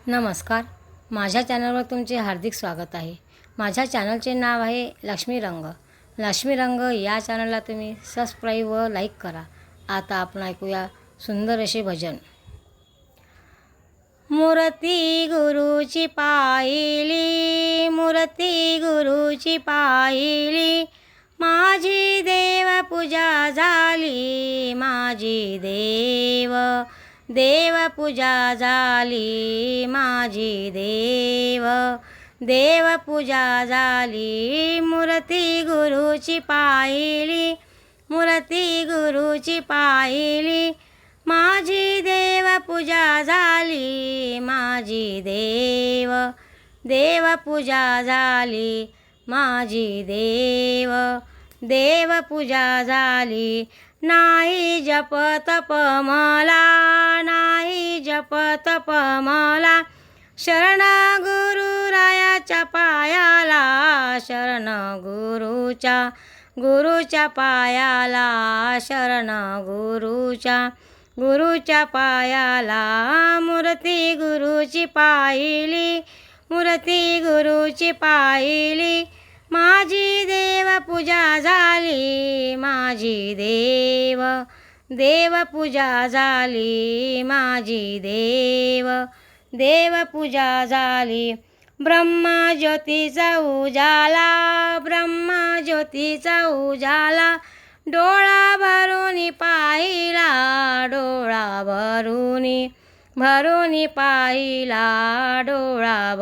नमस्कार. माझ्या चॅनलवर तुमचे हार्दिक स्वागत आहे. माझ्या चॅनलचे नाव आहे लक्ष्मी रंग. लक्ष्मी रंग या चॅनलला तुम्ही सबस्क्राईब व लाईक करा. आता आपण ऐकूया सुंदर असे भजन. मूर्ती गुरुची पाहिली, मूर्ती गुरुची पाहिली, माझी देव पूजा झाली, माझी देव पूजा झाली, माझी देव पूजा झाली. मूर्ती गुरुची पाहिली, मूर्ती गुरुची पाहिली, माझी देव पूजा झाली, माझी देव पूजा झाली, माझी देव पूजा झाली. नाही जप तप मला, नाही जप तप मला, शरण गुरुरायाच्या पायाला, शरण गुरुच्या पायाला, शरण गुरुच्या पायाला. मूर्ती गुरुची पाहिली, मूर्ती गुरुची पाहिली, माझी देव पूजा झाली, माझी देव पूजा झाली, माझी देव पूजा झाली. ब्रह्मा ज्योतीचा उजाला, ब्रह्मा ज्योतीचा उजाला, डोळा भरून पाहिला, डोळा भरून पाहिला, डोळा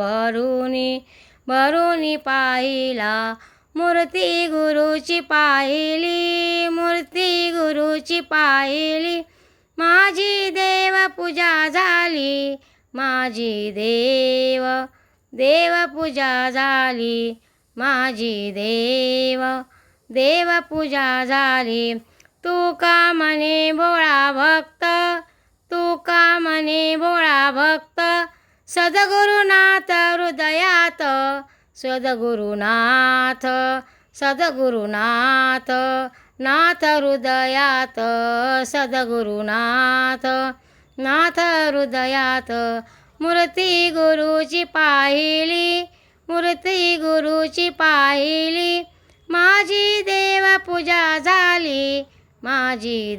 भरून पाहिला. मूर्ती गुरुची पाहिली, मूर्ती गुरुची पाहिली, माझी देव पूजा झाली, माझी देव पूजा झाली, माझी देव पूजा झाली. तू का म्हणे भोळा भक्त, तू का म्हणे भोळा भक्त, सद्गुरुनाथ हृदयात, सद्गुरुनाथ नाथ हृदयात, सद्गुरुनाथ नाथ हृदयात. मूर्ती गुरुची पाहिली, मूर्ती गुरुची पाहिली, माझी देव पूजा झाली, माझी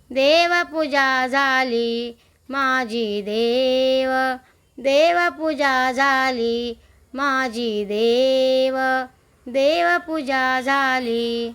देव पूजा झाली, माझी देव पूजा झाली, माझी देव पूजा झाली.